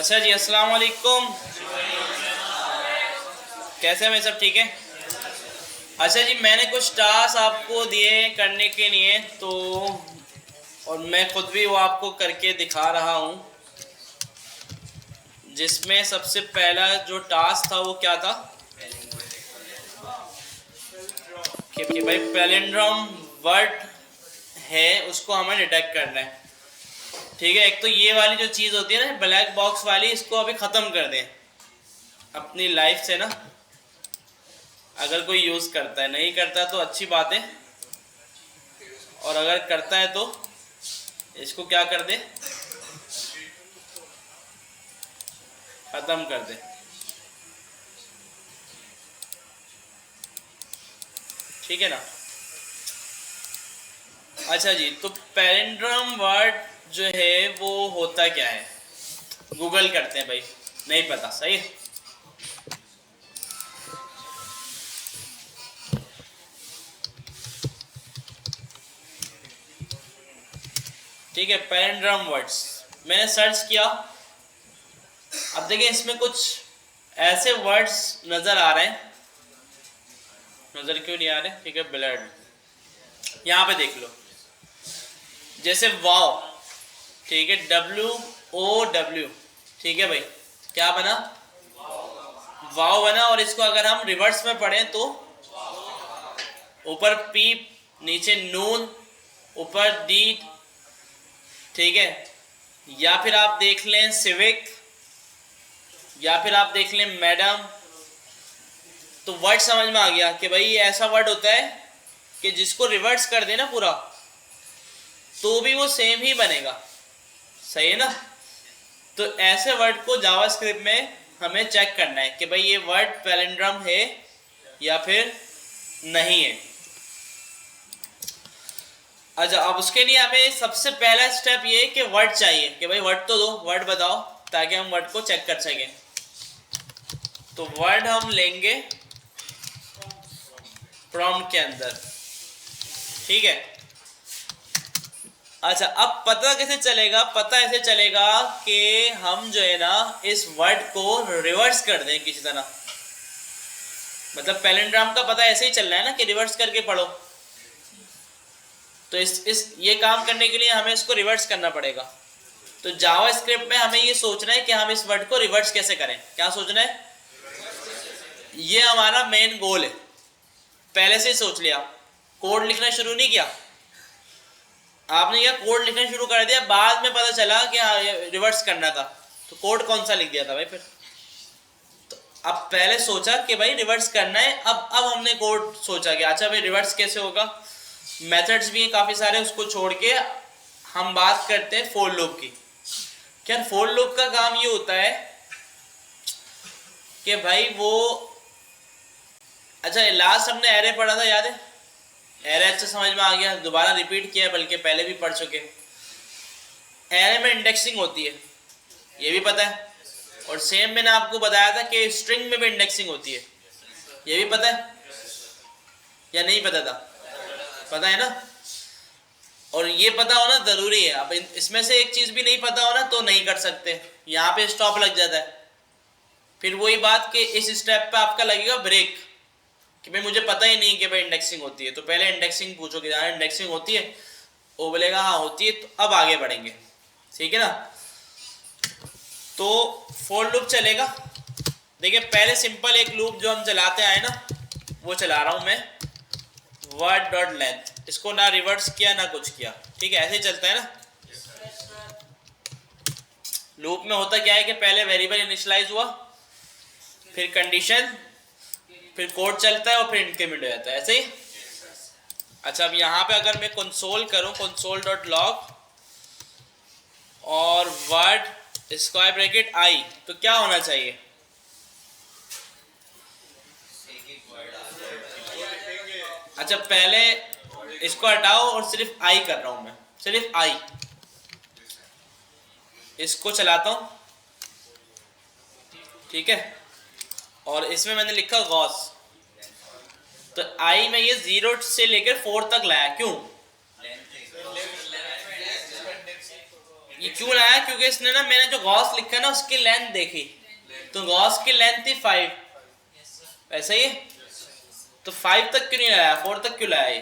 अच्छा जी, अस्सलाम वालेकुम। कैसे हैं? मैं सब ठीक है। अच्छा जी, मैंने कुछ टास्क आपको दिए करने के लिए, तो और मैं खुद भी वो आपको करके दिखा रहा हूँ। जिसमें सबसे पहला जो टास्क था वो क्या था कि भाई पैलिंड्रोम वर्ड है उसको हमें डिटेक्ट करना है। ठीक है, एक तो ये वाली जो चीज़ होती है ना ब्लैक बॉक्स वाली, इसको अभी ख़त्म कर दें अपनी लाइफ से ना। अगर कोई यूज़ करता है, नहीं करता तो अच्छी बात है, और अगर करता है तो इसको क्या कर दे, ख़त्म कर दे। ठीक है ना। अच्छा जी, तो पैलिंड्रोम वर्ड जो है वो होता क्या है, गूगल करते हैं भाई, नहीं पता। सही है। ठीक है, पैलिंड्रोम वर्ड्स मैंने सर्च किया। अब देखिए इसमें कुछ ऐसे वर्ड्स नज़र आ रहे हैं, नज़र क्यों नहीं आ रहे? ठीक है, ब्लड, यहाँ पे देख लो, जैसे वाओ। ठीक है, WOW। ठीक है भाई, क्या बना? वाओ बना। और इसको अगर हम रिवर्स में पढ़ें तो ऊपर पीप, नीचे नून, ऊपर डी। ठीक है, या फिर आप देख लें सिविक, या फिर आप देख लें मैडम। तो वर्ड समझ में आ गया कि भाई ये ऐसा वर्ड होता है कि जिसको रिवर्स कर देना पूरा तो भी वो सेम ही बनेगा। सही है ना। तो ऐसे वर्ड को जावास्क्रिप्ट में हमें चेक करना है कि भाई ये वर्ड पैलिंड्रोम है या फिर नहीं है। अच्छा, अब उसके लिए हमें सबसे पहला स्टेप ये है कि वर्ड चाहिए, कि भाई वर्ड तो दो, वर्ड बताओ, ताकि हम वर्ड को चेक कर सकें। तो वर्ड हम लेंगे प्रॉम्प्ट के अंदर। ठीक है। अच्छा, अब पता कैसे चलेगा? पता ऐसे चलेगा कि हम जो है ना इस वर्ड को रिवर्स कर दें किसी तरह। मतलब पैलिंड्रोम का पता ऐसे ही चल रहा है ना कि रिवर्स करके पढ़ो। तो इस ये काम करने के लिए हमें इसको रिवर्स करना पड़ेगा। तो जावास्क्रिप्ट में हमें ये सोचना है कि हम इस वर्ड को रिवर्स कैसे करें। क्या सोचना है? ये हमारा मेन गोल है। पहले से ही सोच लिया, कोड लिखना शुरू नहीं किया आपने, क्या कोड लिखना शुरू कर दिया, बाद में पता चला कि हाँ रिवर्स करना था, तो कोड कौन सा लिख दिया था भाई फिर। तो अब पहले सोचा कि भाई रिवर्स करना है, अब हमने कोड सोचा कि अच्छा भाई रिवर्स कैसे होगा। मेथड्स भी हैं काफ़ी सारे, उसको छोड़ के हम बात करते हैं फोर लूप की। क्या फोर लूप का काम ये होता है कि भाई वो, अच्छा लास्ट हमने एरे पढ़ा था, याद है? एरे अच्छा समझ में आ गया, दोबारा रिपीट किया, बल्कि पहले भी पढ़ चुके। एरे में इंडेक्सिंग होती है, ये भी पता है। और सेम मैंने आपको बताया था कि स्ट्रिंग में भी इंडेक्सिंग होती है, ये भी पता है या नहीं पता था? पता है ना। और ये पता होना ज़रूरी है। अब इसमें से एक चीज़ भी नहीं पता होना तो नहीं कर सकते, यहाँ पे स्टॉप लग जाता है। फिर वही बात कि इस स्टेप पे आपका लगेगा ब्रेक, कि भाई मुझे पता ही नहीं कि भाई इंडेक्सिंग होती है। तो पहले इंडेक्सिंग पूछोगे, हाँ इंडेक्सिंग होती है, वो बोलेगा हाँ होती है, तो अब आगे बढ़ेंगे। ठीक है ना। तो फोर लूप चलेगा। देखिए पहले सिंपल एक लूप जो हम चलाते आए ना, वो चला रहा हूँ मैं, वर्ड डॉट लेंथ। इसको ना रिवर्स किया ना कुछ किया, ठीक है, ऐसे ही चलता है ना। लूप में होता क्या है कि पहले वेरिएबल इनिशियलाइज हुआ, फिर कंडीशन, फिर कोड चलता है और फिर इंक्रीमेंट हो जाता है, ऐसे ही। अच्छा, अब यहाँ पे अगर मैं कंसोल करूँ, कंसोल डॉट लॉग और वर्ड स्क्वायर ब्रैकेट आई, तो क्या होना चाहिए? अच्छा, पहले इसको हटाओ और सिर्फ आई कर रहा हूं मैं, सिर्फ आई। इसको चलाता हूं, ठीक है, और इसमें मैंने लिखा गॉस। तो आई में ये 0 से लेकर 4 तक लाया, क्यों? ये क्यों लाया, क्योंकि इसने ना, मैंने जो गॉस लिखा ना उसकी लेंथ देखी, तो गॉस की लेंथ थी 5, ऐसा ही है, तो 5 तक क्यों नहीं लाया, 4 तक क्यों लाया, ये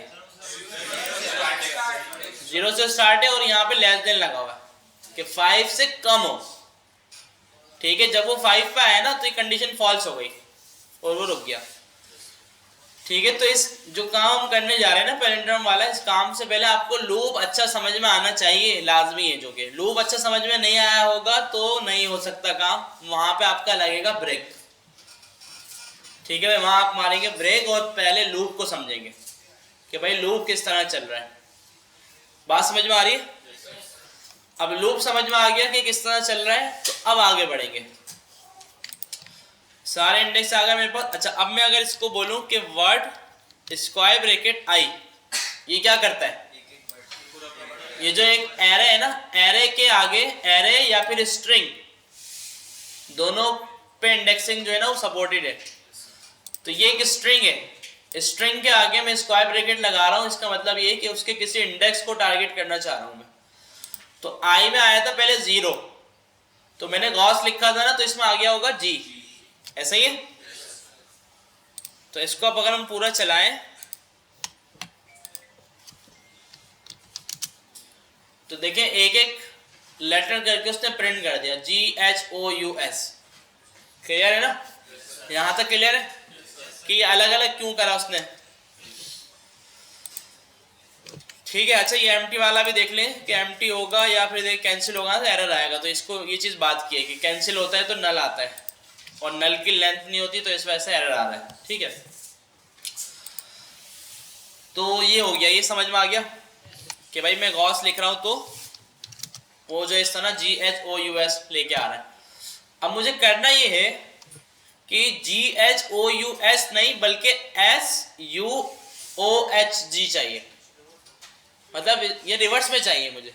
0 से स्टार्ट है और यहाँ पे लेस देन लगा हुआ है कि 5 से कम हो। ठीक है, जब वो 5 पे आया ना तो ये कंडीशन फॉल्स हो गई और वो रुक गया। ठीक है, तो इस जो काम हम करने जा रहे हैं ना पैलिंड्रोम वाला, इस काम से पहले आपको लूप अच्छा समझ में आना चाहिए, लाजमी है। जो कि लूप अच्छा समझ में नहीं आया होगा तो नहीं हो सकता काम, वहां पे आपका लगेगा ब्रेक। ठीक है, वहां आप मारेंगे ब्रेक और पहले लूप को समझेंगे कि भाई लूप किस तरह चल रहा है। बात समझ में आ रही है? अब लूप समझ में आ गया कि किस तरह चल रहा है, तो अब आगे बढ़ेंगे। सारे इंडेक्स आ गए मेरे पास। अच्छा, अब मैं अगर इसको बोलूं कि वर्ड स्क्वायर ब्रैकेट आई, ये क्या करता है, ये जो एक एरे है ना, एरे के आगे, एरे या फिर स्ट्रिंग, दोनों पे इंडेक्सिंग जो है ना वो सपोर्टेड है। तो ये एक स्ट्रिंग है, स्ट्रिंग के आगे मैं स्क्वायर ब्रैकेट लगा रहा हूं, इसका मतलब ये कि उसके किसी इंडेक्स को टारगेट करना चाह रहा हूं मैं। तो आई में आया था पहले 0, तो मैंने गॉस लिखा था ना, तो इसमें आ गया होगा जी, ऐसा ही है। तो इसको अब अगर हम पूरा चलाएं तो देखें एक एक लेटर करके उसने प्रिंट कर दिया, GHOUS। क्लियर है ना, यहां तक क्लियर है कि ये अलग अलग क्यों करा उसने। ठीक है, अच्छा ये एम्प्टी वाला भी देख लें कि एम्प्टी होगा या फिर कैंसिल होगा तो एरर आएगा। तो इसको ये चीज बात की है कि कैंसिल होता है तो नल आता है और नल की लेंथ नहीं होती तो इस वजह से एरर आ रहा है। ठीक है, तो ये हो गया, ये समझ में आ गया कि भाई मैं गॉस लिख रहा हूं तो वो जो इस तरह GHOUS लेके आ रहा है। अब मुझे करना ये है कि GHOUS नहीं बल्कि SUOHG चाहिए, मतलब ये रिवर्स में चाहिए मुझे।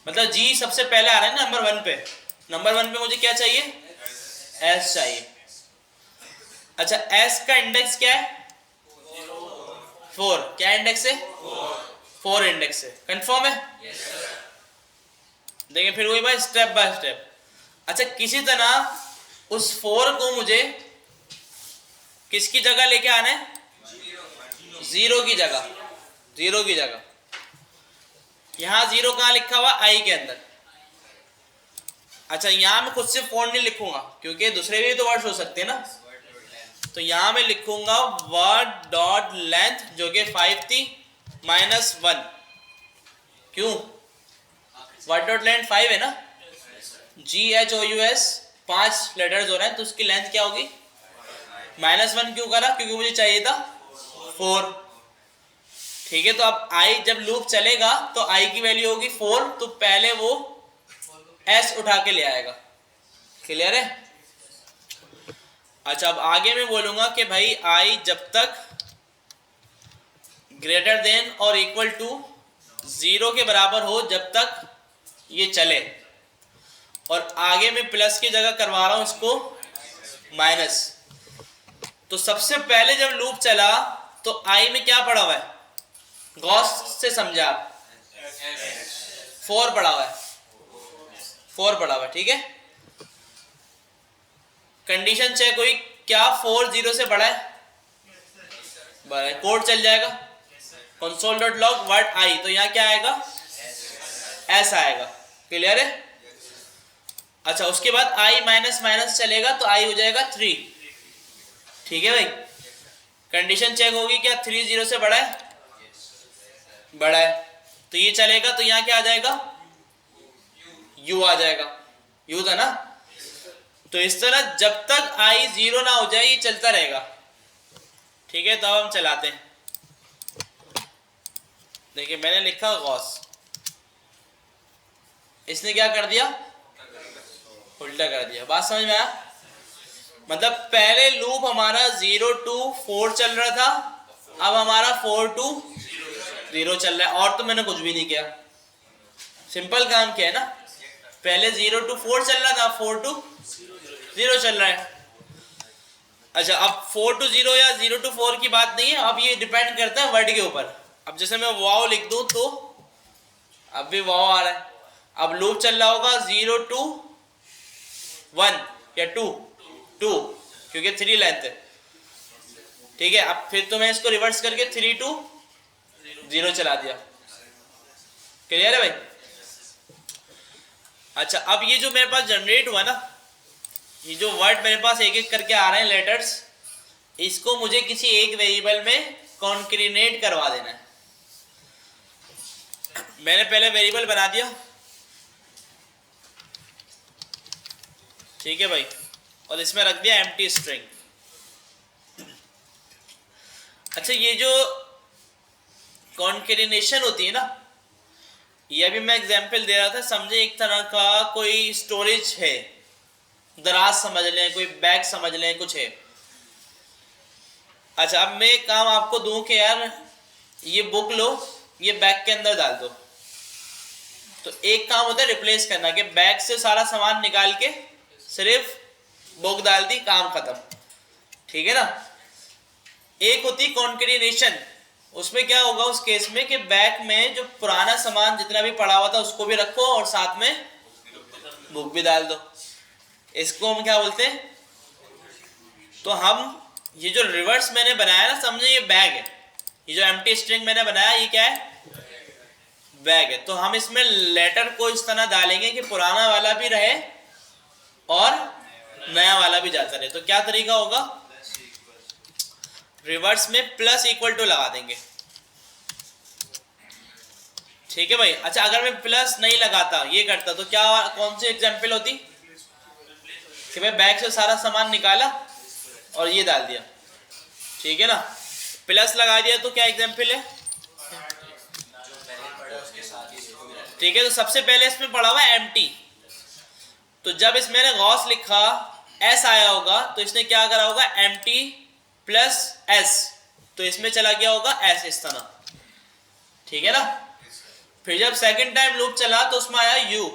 मतलब G सबसे पहले आ रहा है नंबर 1 पे, नंबर 1 पे मुझे क्या चाहिए, S चाहिए। अच्छा, S का इंडेक्स क्या है, 4। क्या इंडेक्स है, 4 इंडेक्स है। कंफर्म है? देखिए फिर वही बात, स्टेप बाय स्टेप। अच्छा, किसी तरह उस 4 को मुझे किसकी जगह लेके आना है, 0 की जगह, 0 की जगह। यहां 0 कहां लिखा हुआ, आई के अंदर। अच्छा, यहां मैं खुद से फॉन्ट नहीं लिखूंगा क्योंकि दूसरे भी तो वर्ड्स हो सकते हैं ना, तो यहां मैं लिखूंगा वर्ड डॉट लेंथ जो कि 5 थी -1। क्यों, वर्ड डॉट लेंथ 5 है ना, GHOUS 5 लेटर्स हो रहे हैं तो उसकी लेंथ क्या होगी, -1। क्यों करा, क्योंकि मुझे चाहिए था 4। ठीक है, तो अब आई जब लूप चलेगा तो आई की वैल्यू होगी 4, तो पहले वो S उठा के ले आएगा। क्लियर है? अच्छा, अब आगे मैं बोलूंगा कि भाई आई जब तक ग्रेटर देन और इक्वल टू 0 के बराबर हो जब तक ये चले, और आगे मैं प्लस की जगह करवा रहा हूं इसको माइनस। तो सबसे पहले जब लूप चला तो आई में क्या पड़ा हुआ है, गॉस से समझा आप, 4 पड़ा हुआ है, 4 पड़ा हुआ है। ठीक है, कंडीशन चेक हुई, क्या 4 0 से बड़ा है, बड़ा है, कोड चल जाएगा console.log वर्ड आई, तो यहां क्या आएगा, S आएगा। क्लियर है? अच्छा, उसके बाद आई माइनस माइनस चलेगा तो आई हो जाएगा 3। ठीक है भाई, कंडीशन चेक होगी, क्या 3 0 से बड़ा है, बड़ा है, तो ये चलेगा, तो यहां क्या आ जाएगा, U आ जाएगा, U था ना। तो इस तरह जब तक आई 0 ना हो जाए ये चलता रहेगा। ठीक है, तो अब हम चलाते हैं। देखिए मैंने लिखा गॉस, इसने क्या कर दिया, उल्टा कर दिया। बात समझ में आया? मतलब पहले लूप हमारा 0 to 4 चल रहा था, अब हमारा 4 to 0 चल रहा है, और तो मैंने कुछ भी नहीं किया, सिंपल काम किया है ना। पहले 0 to 4 चल रहा था, 4 to 0 चल रहा है। अच्छा, अब 4 to 0 या 0 to 4 की बात नहीं है, अब ये डिपेंड करता है वर्ड के ऊपर। अब जैसे मैं वाव लिख दूं तो अब भी वाव आ रहा है, अब लूप चल रहा होगा 0 to 1 या 2 क्योंकि 3 लेंथ है, ठीक है। अब फिर तो मैं इसको रिवर्स करके 3 to 0 चला दिया। क्लियर है भाई? अच्छा, अब ये जो मेरे पास जनरेट हुआ ना, ये जो वर्ड मेरे पास एक एक करके आ रहे हैं लेटर्स, इसको मुझे किसी एक वेरिएबल में कॉन्कैटिनेट करवा देना है। मैंने पहले वेरिएबल बना दिया, ठीक है भाई, और इसमें रख दिया एम्प्टी स्ट्रिंग। अच्छा, ये जो कॉन्कैटिनेशन होती है ना, ये अभी मैं एग्जांपल दे रहा था, समझे एक तरह का कोई स्टोरेज है, दराज समझ लें, कोई बैग समझ लें, कुछ है। अच्छा, अब मैं काम आपको दूं कि यार ये बुक लो, ये बैग के अंदर डाल दो, तो एक काम होता है रिप्लेस करना, कि बैग से सारा सामान निकाल के सिर्फ बुक डाल दी, काम खत्म, ठीक है ना। एक होती कॉन्कैटिनेशन, उसमें क्या होगा उस केस में कि बैग में जो पुराना सामान जितना भी पड़ा हुआ था उसको भी रखो और साथ में बुक भी डाल दो। इसको हम क्या बोलते हैं? तो हम ये जो रिवर्स मैंने बनाया ना, समझे ये बैग है, ये जो एम्प्टी स्ट्रिंग मैंने बनाया ये क्या है? बैग है। तो हम इसमें लेटर को इस तरह डालेंगे कि पुराना वाला भी रहे और नया वाला भी जाता रहे। तो क्या तरीका होगा? रिवर्स में प्लस इक्वल टू लगा देंगे, ठीक है भाई। अच्छा, अगर मैं प्लस नहीं लगाता, ये करता, तो क्या, कौन सी एग्जांपल होती कि भाई बैग से सारा सामान निकाला और ये डाल दिया, ठीक है ना। प्लस लगा दिया तो क्या एग्जांपल है? ठीक है, तो सबसे पहले इसमें पड़ा हुआ है एम्प्टी, तो जब इसमें गॉस लिखा एस आया होगा तो इसने क्या करा होगा? एम्प्टी प्लस एस, तो इसमें चला गया होगा एस इस तरह, ठीक है ना। फिर जब सेकंड टाइम लूप चला तो उसमें आया यू,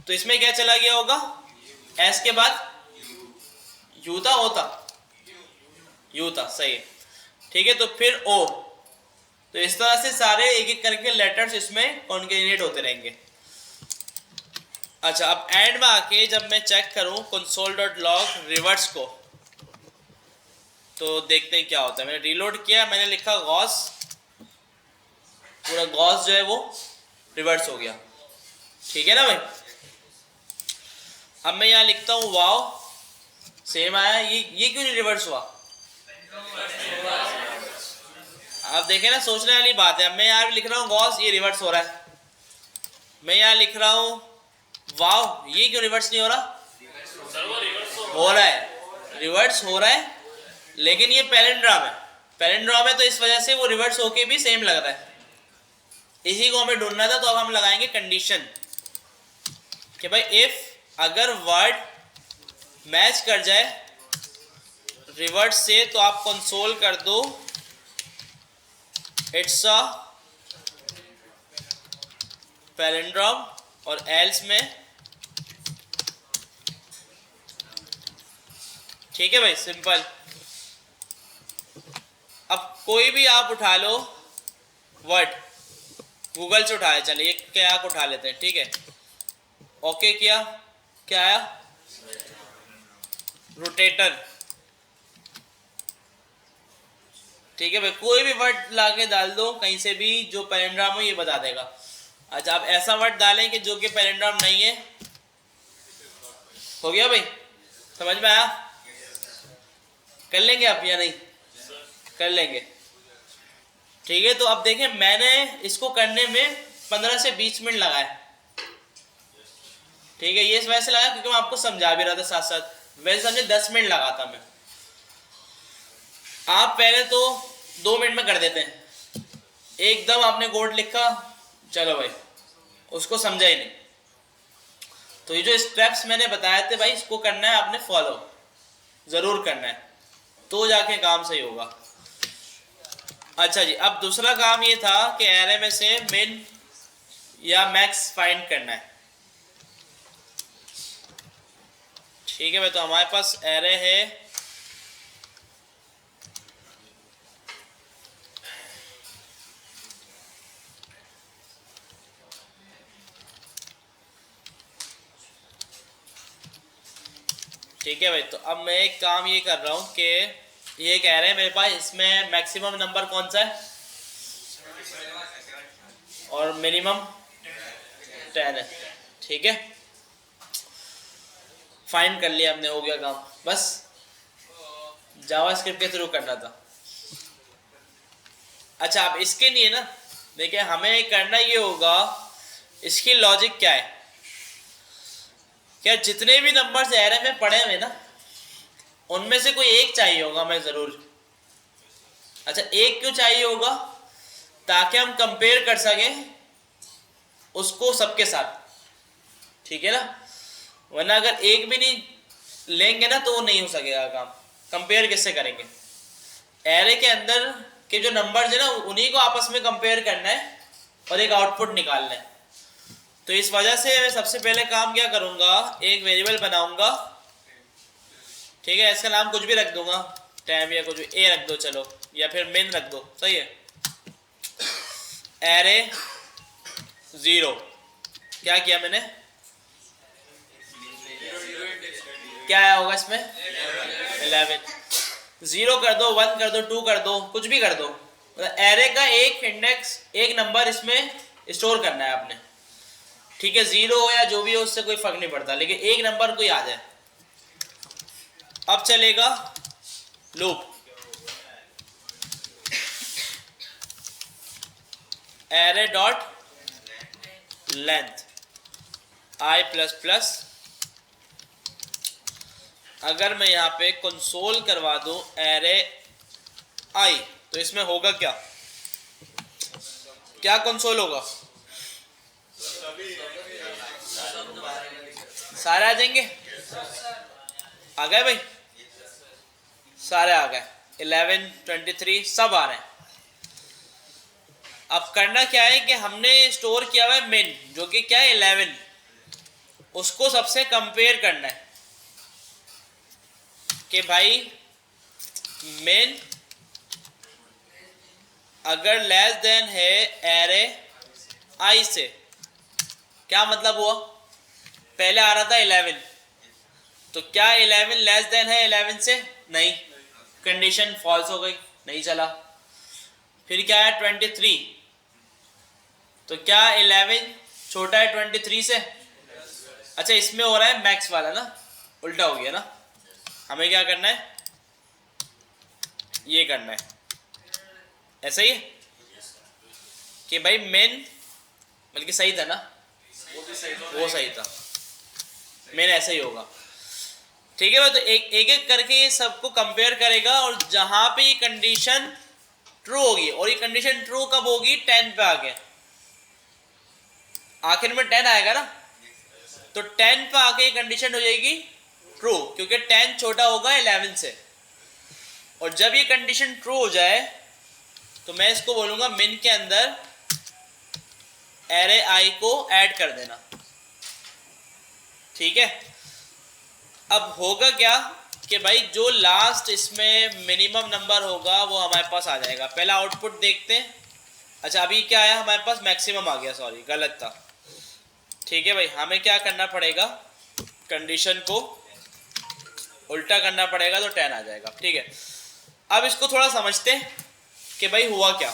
तो इसमें क्या चला गया होगा? एस के बाद यू था, यू था, सही, ठीक है। तो फिर ओ, तो इस तरह से सारे एक एक करके लेटर्स इसमें कॉन्कैटिनेट होते रहेंगे। अच्छा, अब एंड में आके जब मैं चेक करूं console.log रिवर्स को, तो देखते हैं क्या होता है। मैंने रीलोड किया, मैंने लिखा गॉस, पूरा गॉस जो है वो रिवर्स हो गया, ठीक है ना भाई। अब मैं यहाँ लिखता हूँ वाओ, सेम आया, ये क्यों नहीं रिवर्स हुआ? आप देखें ना, सोचने वाली बात है। अब मैं यहाँ लिख रहा हूँ गॉस, ये रिवर्स हो रहा है। मैं यहाँ लिख रहा हूँ वाओ, ये क्यों रिवर्स नहीं हो रहा? हो रहा है, रिवर्स हो रहा है, लेकिन ये पैलिंड्रोम है, तो इस वजह से वो रिवर्स होके भी सेम लग रहा है। इसी को हमें ढूंढना था, तो अब हम लगाएंगे कंडीशन कि भाई इफ अगर वर्ड मैच कर जाए रिवर्स से, तो आप कंसोल कर दो इट्स अ पैलिंड्रोम, और एल्स में, ठीक है भाई, सिंपल। अब कोई भी आप उठा लो वर्ड, गूगल से उठाया, चलिए क्या को उठा लेते हैं, ठीक है। ओके किया, क्या आया? रोटेटर, ठीक है भाई। कोई भी वर्ड लाके डाल दो कहीं से भी, जो पैलिंड्रोम हो ये बता देगा। अच्छा, आप ऐसा वर्ड डालें कि जो कि पैलिंड्रोम नहीं है, हो गया भाई, समझ में आया? कर लेंगे आप या नहीं? कर लेंगे, ठीक है। तो अब देखें, मैंने इसको करने में 15 से 20 मिनट लगाए, ठीक है। ये इस वजह से लगा क्योंकि मैं आपको समझा भी रहा था साथ साथ, वैसे समझे 10 मिनट लगाता मैं, आप पहले तो 2 मिनट में कर देते हैं। एकदम आपने कोड लिखा, चलो भाई, उसको समझा ही नहीं। तो ये जो स्टेप्स मैंने बताए थे भाई, इसको करना है आपने फॉलो, जरूर करना है, तो जाके काम सही होगा। अच्छा जी, अब दूसरा काम ये था कि एरे में से मिन या मैक्स फाइंड करना है, ठीक है भाई। तो हमारे पास एरे है ठीक है भाई, तो अब मैं एक काम ये कर रहा हूँ कि ये कह रहे हैं मेरे पास इसमें मैक्सिमम नंबर कौन सा है और मिनिमम 10 है। ठीक है, फाइंड कर लिया हमने, हो गया काम। बस जावास्क्रिप्ट के थ्रू करना था। अच्छा, अब इसके लिए ना देखिए हमें करना ये होगा, इसकी लॉजिक क्या है, क्या जितने भी नंबर्स एरे में पड़े हुए ना उनमें से कोई एक चाहिए होगा हमें ज़रूर। अच्छा, एक क्यों चाहिए होगा? ताकि हम कंपेयर कर सकें उसको सबके साथ, ठीक है ना। वरना अगर एक भी नहीं लेंगे ना तो वो नहीं हो सकेगा काम। कंपेयर किससे करेंगे? एरे के अंदर के जो नंबर्स है ना उन्हीं को आपस में कंपेयर करना है और एक आउटपुट निकालना है। तो इस वजह से मैं सबसे पहले काम क्या करूंगा, एक वेरिएबल बनाऊंगा, ठीक है। इसका नाम कुछ भी रख दूंगा, टाइम या कुछ भी, ए रख दो चलो, या फिर मेन रख दो, सही है। एरे 0, क्या किया मैंने, क्या आया होगा इसमें 11। 0 कर दो, 1 कर दो, 2 कर दो, कुछ भी कर दो, मतलब एरे का एक इंडेक्स, एक नंबर इसमें स्टोर करना है आपने, ठीक है। 0 हो या जो भी हो उससे कोई फर्क नहीं पड़ता, लेकिन एक नंबर कोई आ जाए। अब चलेगा loop, array dot length i plus plus. अगर मैं यहाँ पे कंसोल करवा दूं एरे i, तो इसमें होगा क्या, क्या कंसोल होगा, सारे आ जाएंगे, आ गए भाई, सारे आ गए, 11, 23 सब आ रहे हैं। अब करना क्या है कि हमने स्टोर किया हुआ है मेन, जो कि क्या है 11, उसको सबसे कंपेयर करना है कि भाई मेन अगर लेस देन है एरे आई से, क्या मतलब हुआ, पहले आ रहा था 11, तो क्या 11 लेस देन है 11 से, नहीं, कंडीशन फॉल्स हो गई, नहीं चला। फिर क्या है 23, तो क्या 11 छोटा है 23 से, अच्छा इसमें हो रहा है मैक्स वाला ना, उल्टा हो गया ना। हमें क्या करना है, ये करना है, ऐसा ही है कि भाई मेन, बल्कि सही था ना, वो सही था, मेन ऐसा ही होगा, ठीक है। तो एक एक करके ये सबको कंपेयर करेगा, और जहां पे ये कंडीशन ट्रू होगी, और ये कंडीशन ट्रू कब होगी, 10 पे आके, आखिर में 10 आएगा ना, तो 10 पे आके ये कंडीशन हो जाएगी ट्रू, क्योंकि 10 छोटा होगा 11 से। और जब ये कंडीशन ट्रू हो जाए तो मैं इसको बोलूंगा मिन के अंदर एरे आई को ऐड कर देना, ठीक है। अब होगा क्या कि भाई जो लास्ट इसमें मिनिमम नंबर होगा वो हमारे पास आ जाएगा। पहला आउटपुट देखते हैं। अच्छा, अभी क्या आया हमारे पास, मैक्सिमम आ गया, सॉरी गलत था, ठीक है भाई। हमें क्या करना पड़ेगा, कंडीशन को उल्टा करना पड़ेगा, तो 10 आ जाएगा, ठीक है। अब इसको थोड़ा समझते हैं कि भाई हुआ क्या।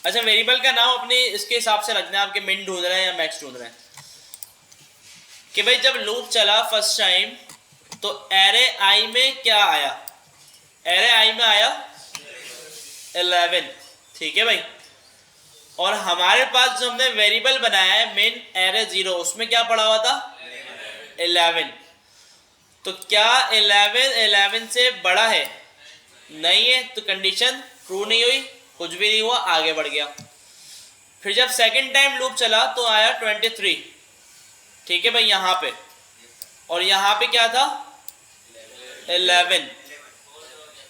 अच्छा, वेरिएबल का नाम अपने इसके हिसाब से रखना है, आपके मिन ढूंढ रहे हैं या मैक्स ढूंढ रहे हैं, कि भाई जब लूप चला फर्स्ट टाइम तो एरे आई में क्या आया, एरे आई में आया 11, ठीक है भाई। और हमारे पास जो हमने वेरिएबल बनाया है मेन एरे 0, उसमें क्या पड़ा हुआ था 11, तो क्या 11 से बड़ा है, नहीं है, तो कंडीशन ट्रू नहीं हुई, कुछ भी नहीं हुआ, आगे बढ़ गया। फिर जब सेकंड टाइम लूप चला तो आया 23, ठीक है भाई यहाँ पे, और यहाँ पे क्या था 11,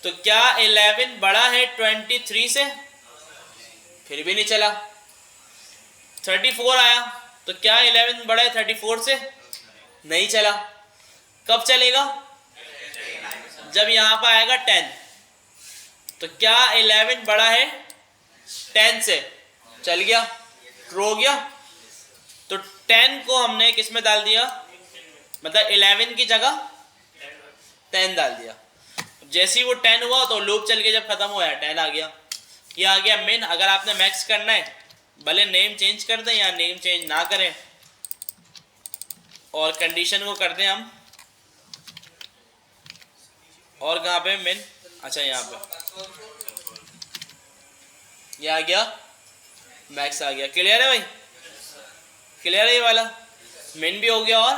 तो क्या 11 बड़ा है 23 से, फिर भी नहीं चला। 34 आया, तो क्या 11 बड़ा है 34 से, नहीं चला। कब चलेगा, जब यहाँ पर आएगा 10, तो क्या 11 बड़ा है 10 से, चल गया, ट्रू हो गया। तो 10 को हमने किस में डाल दिया, मतलब 11 की जगह 10 डाल दिया। जैसे ही वो 10 हुआ तो लूप चल के जब खत्म हुआ 10 आ गया। ये आ गया मिन। अगर आपने मैक्स करना है भले नेम चेंज कर दें या नेम चेंज ना करें और कंडीशन को कर दें हम, और कहाँ पे मिन, अच्छा यहाँ पे ये आ गया मैक्स आ गया। क्लियर है भाई, क्लियर है ये वाला, मिन भी हो गया और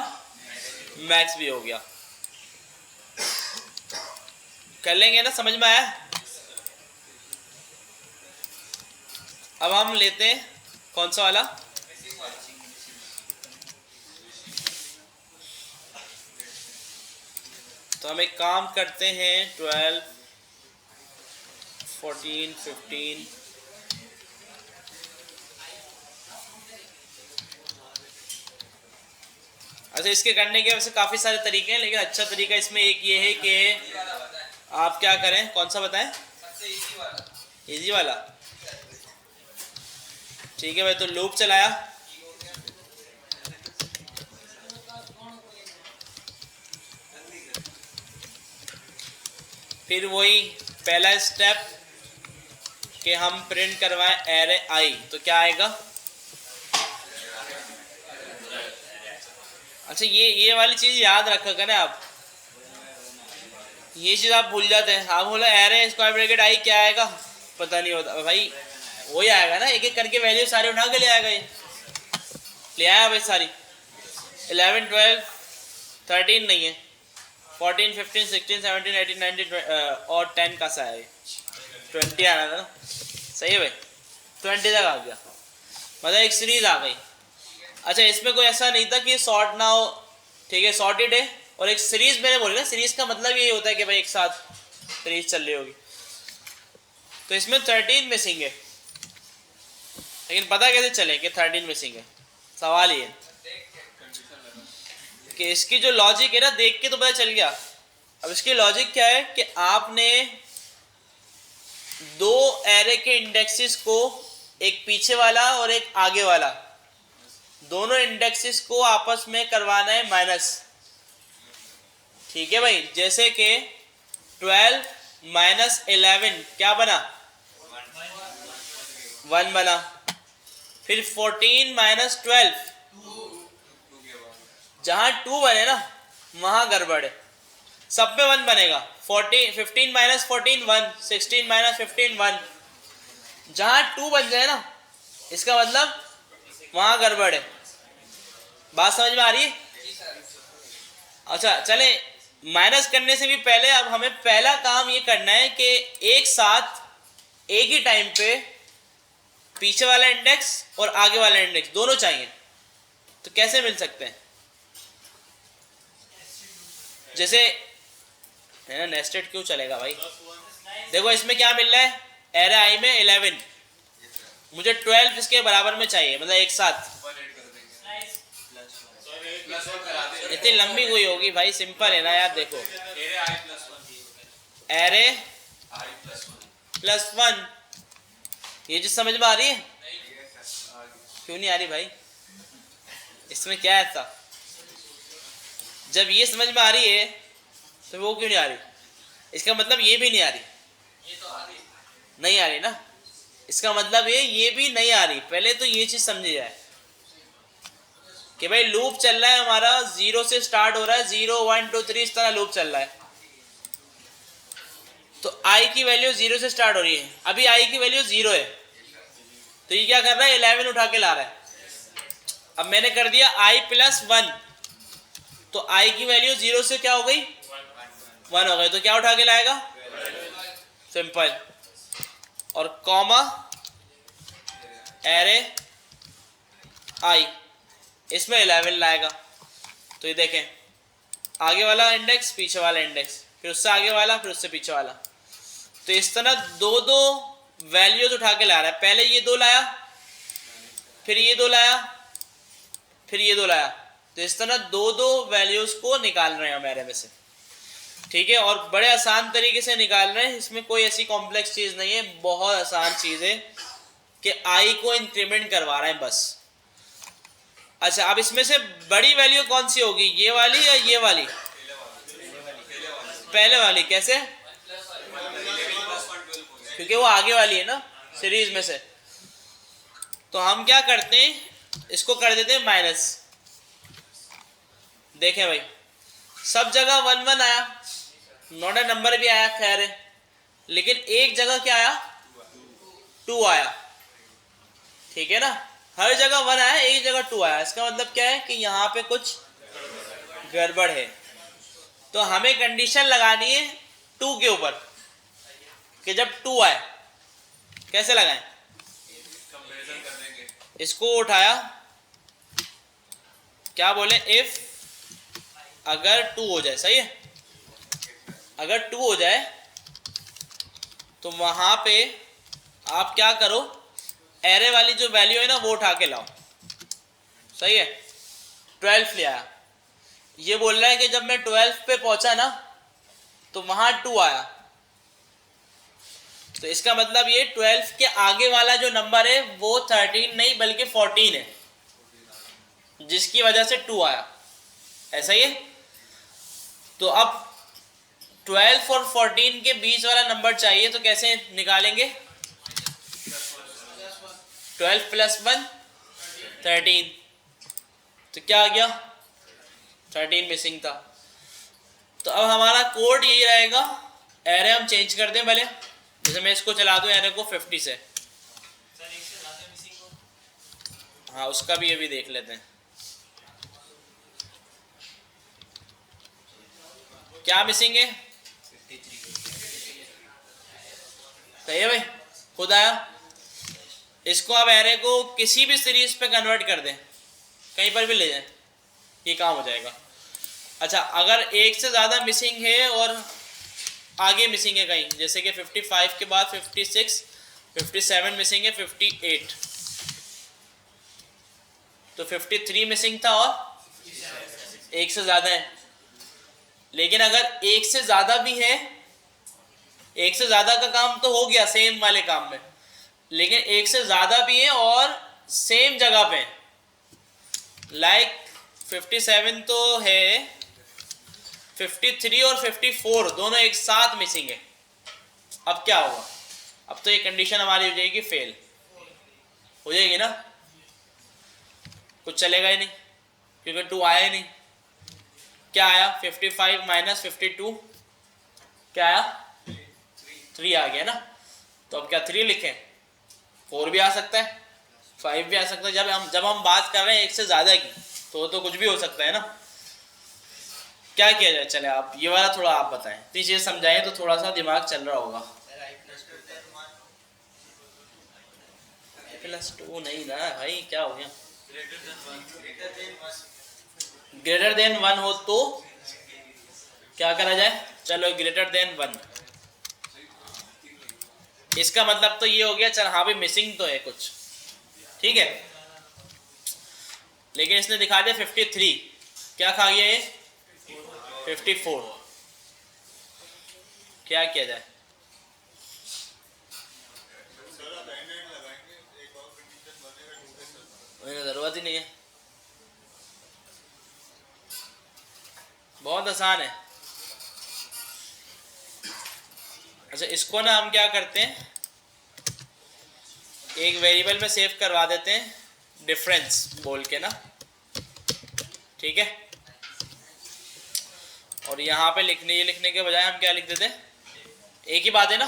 मैक्स भी हो गया। कर लेंगे ना, समझ में आया। अब हम लेते हैं कौन सा वाला, तो हम एक काम करते हैं 12 14 15 अच्छा इसके करने के वैसे काफ़ी सारे तरीके हैं, लेकिन अच्छा तरीका इसमें एक ये है कि आप क्या करें, कौन सा बताएं, इजी वाला। ठीक है भाई, तो लूप चलाया, फिर वही पहला स्टेप कि हम प्रिंट करवाएं एरे आई, तो क्या आएगा, अच्छा ये वाली चीज़ याद रखा करें आप, ये चीज़ आप भूल जाते हैं। आप बोला एरे स्क्वायर ब्रैकेट आई क्या आएगा, पता नहीं होता भाई, वही आएगा ना, एक एक करके वैल्यू सारे उठा के ले आएगा, ये ले आया भाई सारी, 11 12 13 नहीं है, 14 15 16 17 18 19 और 10 का सा है, 20 आना था ना, सही है भाई, 20 तक आ गया, मतलब एक सीरीज आ गई। अच्छा इसमें कोई ऐसा नहीं था कि सॉर्ट ना हो, ठीक है, सॉर्टेड है, और एक सीरीज मैंने बोली ना, सीरीज का मतलब यही होता है कि भाई एक साथ सीरीज चल रही होगी, तो इसमें 13 मिसिंग है, लेकिन पता कैसे चले कि 13 मिसिंग है, सवाल ये कि इसकी जो लॉजिक है ना, देख के तो पता चल गया। अब इसकी लॉजिक क्या है कि आपने दो एरे के इंडेक्सेस को, एक पीछे वाला और एक आगे वाला, दोनों इंडेक्सेस को आपस में करवाना है माइनस, ठीक है भाई। जैसे कि 12 माइनस 11 क्या बना, 1 बना, फिर 14 माइनस 12, जहां 2 बने ना वहां गड़बड़ है, सब में 1 बनेगा, 15 माइनस 14 1, 16 माइनस 15 1, जहां 2 बन जाए ना इसका मतलब वहां गड़बड़ है। बात समझ में आ रही है? अच्छा चले, माइनस करने से भी पहले अब हमें पहला काम ये करना है कि एक साथ एक ही टाइम पे पीछे वाला इंडेक्स और आगे वाला इंडेक्स दोनों चाहिए, तो कैसे मिल सकते हैं, जैसे है ना, नेस्टेड क्यों चलेगा भाई, देखो इसमें क्या मिल रहा है, एरे आई में 11, मुझे 12 इसके बराबर में चाहिए, मतलब एक साथ, इतनी लंबी कोई होगी भाई, सिंपल है ना यार, देखो एरे प्लस 1, ये चीज समझ में आ रही है, क्यों नहीं आ रही भाई, इसमें क्या है ऐसा, जब ये समझ में आ रही है तो वो क्यों नहीं आ रही, इसका मतलब ये भी नहीं आ रही, ये तो आ रही नहीं आ रही ना, इसका मतलब ये भी नहीं आ रही। पहले तो ये चीज समझी जाए कि भाई लूप चल रहा है हमारा, 0 से स्टार्ट हो रहा है, 0 1 2 3 इस तरह लूप चल रहा है, तो आई की वैल्यू 0 से स्टार्ट हो रही है, अभी आई की वैल्यू 0 है, तो ये क्या कर रहा है, 11 उठा के ला रहा है। अब मैंने कर दिया आई प्लस 1, तो आई की वैल्यू 0 से क्या हो गई, 1 हो गई, तो क्या उठा के लाएगा, सिंपल, और कॉमा एरे आई, इसमें 11 लाएगा, तो ये देखें आगे वाला इंडेक्स पीछे वाला इंडेक्स, फिर उससे आगे वाला फिर उससे पीछे वाला, तो इस तरह दो दो वैल्यूज उठा के ला रहा है, पहले ये 2 लाया, फिर ये 2 लाया, फिर ये 2 लाया, तो इस तरह दो दो वैल्यूज को निकाल रहे हैं हम एरे में से, ठीक है, और बड़े आसान तरीके से निकाल रहे हैं, इसमें कोई ऐसी कॉम्प्लेक्स चीज नहीं है, बहुत आसान चीज है कि आई को इंक्रीमेंट करवा रहे हैं बस। अच्छा अब इसमें से बड़ी वैल्यू कौन सी होगी, ये वाली या ये वाली, पहले वाली कैसे, क्योंकि वो आगे वाली है ना सीरीज में से। तो हम क्या करते हैं, इसको कर देते हैं माइनस। देखें भाई, सब जगह 1 1 आया, नॉट ए नंबर भी आया, खैर है, लेकिन एक जगह क्या आया, 2 आया। ठीक है ना, हर जगह 1 आया, एक जगह 2 आया। इसका मतलब क्या है कि यहाँ पे कुछ गड़बड़ है। तो हमें कंडीशन लगानी है 2 के ऊपर कि जब 2 आए, कैसे लगाएं, इसको उठाया, क्या बोले, इफ अगर 2 हो जाए, सही है, अगर 2 हो जाए तो वहां पे आप क्या करो, एरे वाली जो वैल्यू है ना वो उठा के लाओ, सही है। 12 ले आया, ये बोल रहा है कि जब मैं 12 पे पहुंचा ना तो वहां 2 आया, तो इसका मतलब ये 12 के आगे वाला जो नंबर है वो 13 नहीं बल्कि 14 है, जिसकी वजह से 2 आया, ऐसा ही है। तो अब 12 और 14 के बीच वाला नंबर चाहिए, तो कैसे निकालेंगे, 12 प्लस 1 13, तो क्या आ गया, 13 मिसिंग था। तो अब हमारा कोड यही रहेगा, एरे हम चेंज कर दें भले, जैसे मैं इसको चला दूं एरे को 50 से, हाँ उसका भी ये भी देख लेते हैं। क्या मिसिंग है, सही है भाई, खुद आया। इसको अब एरे को किसी भी सीरीज पे कन्वर्ट कर दें, कहीं पर भी ले जाएं, ये काम हो जाएगा। अच्छा, अगर एक से ज़्यादा मिसिंग है और आगे मिसिंग है कहीं, जैसे कि 55 के बाद 56, 57 मिसिंग है, 58, तो 53 मिसिंग था और एक से ज़्यादा है। लेकिन अगर एक से ज़्यादा भी है, एक से ज़्यादा का काम तो हो गया सेम वाले काम में, लेकिन एक से ज़्यादा भी है और सेम जगह पे, लाइक 57 तो है, 53 और 54 दोनों एक साथ मिसिंग है। अब क्या होगा, अब तो ये कंडीशन हमारी हो जाएगी फेल, हो जाएगी ना, कुछ चलेगा ही नहीं क्योंकि 2 आया ही नहीं। क्या आया, 55 माइनस 52, क्या आया, 3 आ गया ना। तो अब क्या 3 लिखें, 4 भी आ सकता है, 5 भी आ सकता है। जब हम बात कर रहे हैं एक से ज़्यादा की, तो कुछ भी हो सकता है ना। क्या किया जाए, चले आप ये वाला थोड़ा आप बताएं, इतनी चीज़ समझाएं तो थोड़ा सा दिमाग चल रहा होगा। +2 नहीं ना भाई, क्या हो गया, ग्रेटर देन 1 हो तो क्या करा जाए, चलो ग्रेटर देन 1, इसका मतलब तो ये हो गया, चल हाँ भाई मिसिंग तो है कुछ, ठीक है। लेकिन इसने दिखा दिया 53, क्या खा गया ये, 54, क्या किया जाए, जरूरत ही नहीं है, बहुत आसान है। अच्छा, इसको ना हम क्या करते हैं, एक वेरिएबल में सेव करवा देते हैं, डिफरेंस बोल के ना, ठीक है। और यहाँ पे ये लिखने के बजाय हम क्या लिख देते हैं, एक ही बात है ना,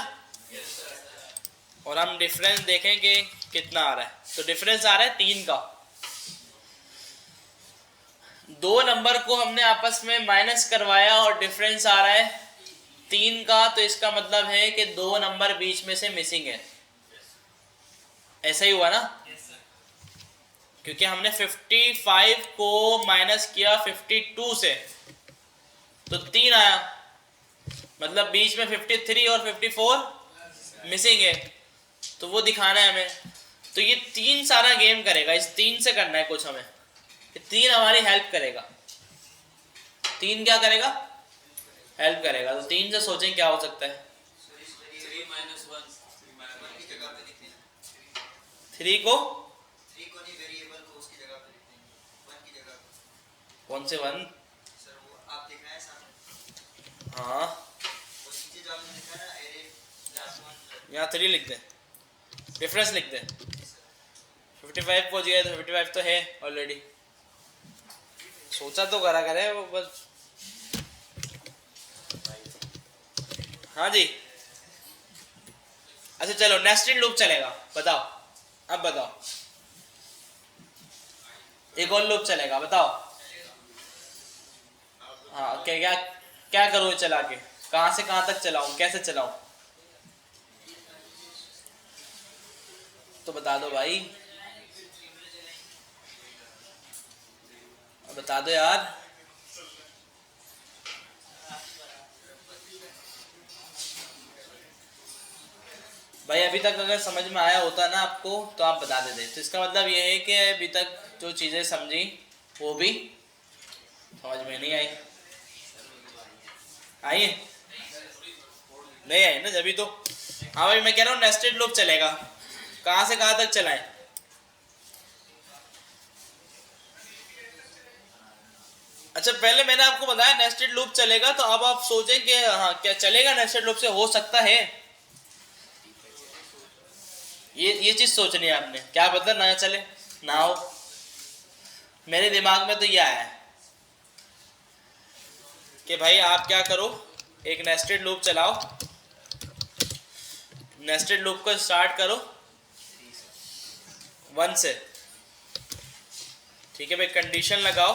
और हम डिफरेंस देखें कि कितना आ रहा है। तो डिफरेंस आ रहा है 3 का, 2 नंबर को हमने आपस में माइनस करवाया और डिफरेंस आ रहा है 3 का, तो इसका मतलब है कि 2 नंबर बीच में से मिसिंग है, ऐसा ही हुआ ना, क्योंकि हमने 55 को माइनस किया 52 से, तो 3 आया, मतलब बीच में 53 और 54 मिसिंग है, तो वो दिखाना है हमें। तो ये 3 सारा गेम करेगा, इस 3 से करना है कुछ हमें, 3 हमारी हेल्प करेगा, 3 क्या करेगा, हेल्प करेगा। तो 3 से सोचें क्या हो सकता है, 3 को नहीं, वेरिएबल को उसकी जगह पे लिखते हैं, 1 की जगह पे। कौन से 1 सर, वो आप देख रहे हैं सामने, हाँ यहाँ 3 लिख दें, डिफरेंस लिख दें। 55 पहुँच गया, तो 55 तो है ऑलरेडी। सोचा तो करा करे वो बस। हाँ जी, अच्छा चलो नेस्टेड लूप चलेगा, बताओ अब बताओ। एक और लूप चलेगा, बताओ। हाँ क्या क्या क्या करूँ चला के, कहाँ से कहाँ तक चलाऊं, कैसे चलाऊं, तो बता दो भाई, बता दो यार। भाई अभी तक अगर समझ में आया होता ना आपको तो आप बता देते, तो इसका मतलब ये है कि अभी तक जो चीज़ें समझी वो भी समझ में नहीं आई। आई है? नहीं आई ना, जब तो। हाँ भाई मैं कह रहा हूँ नेस्टेड लूप चलेगा, कहाँ से कहाँ तक चलाएं। अच्छा पहले मैंने आपको बताया नेस्टेड लूप चलेगा, तो अब आप सोचें कि हाँ क्या चलेगा नेस्टेड लूप से, हो सकता है ये चीज सोचनी है आपने, क्या पता ना चले ना हो। मेरे दिमाग में तो ये आया है कि भाई आप क्या करो, एक नेस्टेड लूप चलाओ, नेस्टेड लूप को स्टार्ट करो 1 से, ठीक है भाई, कंडीशन लगाओ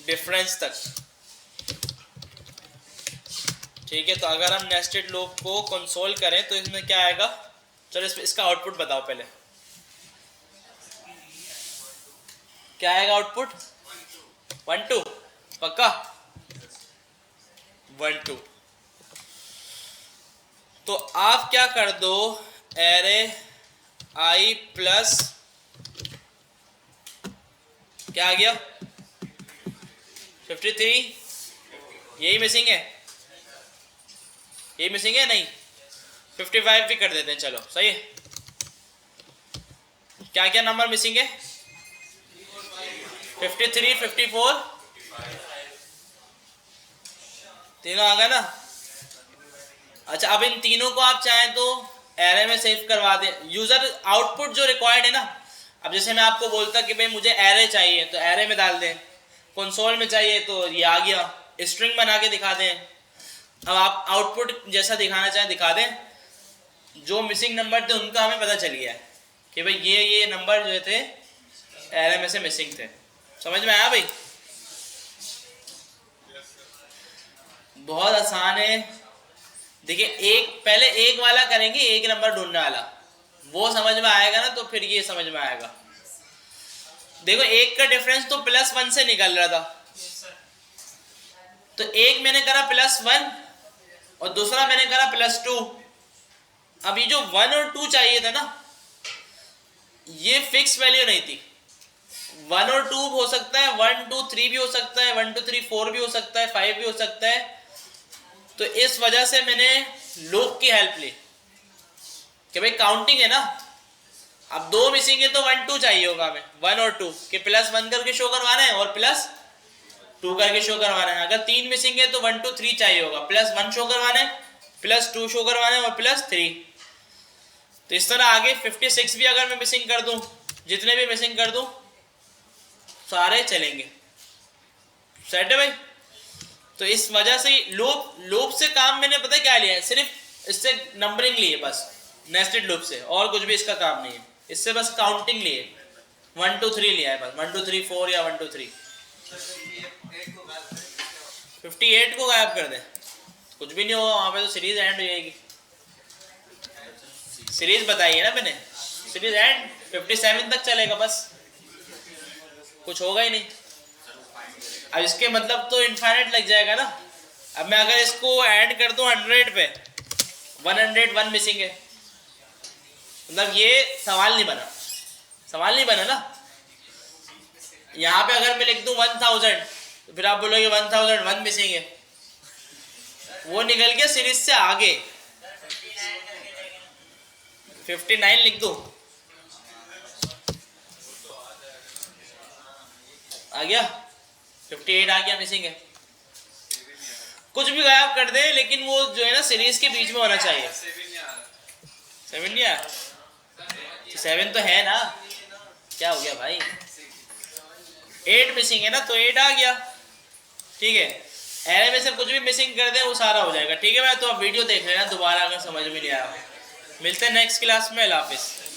डिफरेंस तक, ठीक है। तो अगर हम नेस्टेड लूप को कंसोल करें तो इसमें क्या आएगा, चलो इसका आउटपुट बताओ पहले, क्या आएगा आउटपुट, 1 2 पक्का 1 2। तो आप क्या कर दो, एरे आई प्लस क्या आ गया 53, यही मिसिंग है, यही मिसिंग है, नहीं 55 भी कर देते हैं, चलो सही है। क्या क्या नंबर मिसिंग है, 53 54, तीनों आ गए ना। अच्छा अब इन तीनों को आप चाहें तो एरे में सेव करवा दें, यूजर आउटपुट जो रिक्वायर्ड है ना, अब जैसे मैं आपको बोलता कि भाई मुझे एरे चाहिए तो एरे में डाल दें, कंसोल में चाहिए तो ये आ गया, स्ट्रिंग बना के दिखा दें। अब आप आउटपुट जैसा दिखाना चाहें दिखा दें, जो मिसिंग नंबर थे उनका हमें पता चल गया है कि भाई ये नंबर जो थे एरे में से मिसिंग थे। समझ में आया भाई? बहुत आसान है। देखिए एक पहले एक वाला करेंगे, एक नंबर ढूंढने वाला, वो समझ में आएगा ना तो फिर ये समझ में आएगा। देखो एक का डिफरेंस तो +1 से निकल रहा था, तो एक मैंने करा +1 और दूसरा मैंने करा +2। अब ये जो 1 और 2 चाहिए था ना, ये फिक्स वैल्यू नहीं थी, 1 और 2 हो सकता है, 1 2 3 भी हो सकता है, 1 2 3 4 भी हो सकता है, 5 भी हो सकता है। तो इस वजह से मैंने लूप की हेल्प ली कि भाई काउंटिंग है ना, अब 2 मिसिंग है तो 1 2 चाहिए होगा हमें, 1 और 2 के +1 करके शो करवाना है और +2 करके शो करवाना है। अगर 3 मिसिंग है तो 1 2 3 चाहिए होगा, +1 शो करवाना है, +2 शो करवाना है और +3। तो इस तरह आगे 56 भी अगर मैं मिसिंग कर दूं, जितने भी मिसिंग कर दूं सारे चलेंगे। सेट है भाई? तो इस वजह से लूप से काम मैंने पता क्या लिया है, सिर्फ इससे नंबरिंग लिए बस, नेस्टेड लूप से, और कुछ भी इसका काम नहीं है, इससे बस काउंटिंग लिए 1 2 3 लिया है बस, 1 2 3 4 या 1 2 3। 58 को गायब कर दे, कुछ भी नहीं होगा वहां पे, तो सीरीज एंड हो जाएगी। सीरीज बताइए ना मैंने, सीरीज एंड 57 तक चलेगा बस, कुछ होगा ही नहीं। अब इसके मतलब तो इनफाइनाइट लग जाएगा ना। अब मैं अगर इसको ऐड कर दूं 100 पे, 101 मिसिंग है, मतलब ये सवाल नहीं बना, सवाल नहीं बना ना। यहाँ पे अगर मैं लिख दूं 1000 तो फिर आप बोलोगे 1001 मिसिंग है, वो निकल के सीरीज से आगे 59 लिख दूं, आ गया 58 आ गया, मिसिंग है। कुछ भी गायब कर दे लेकिन वो जो है ना सीरीज के बीच में होना चाहिए। 7 नहीं आया? 7 तो है ना, क्या हो गया भाई? 8 मिसिंग है ना, तो 8 आ गया। ठीक है, एरे में से कुछ भी मिसिंग कर दे वो सारा हो जाएगा। ठीक है भाई, तो आप वीडियो देख लेना दोबारा अगर समझ में नहीं आया। मिलते हैं नेक्स्ट क्लास में। अल्लाह हाफिज़।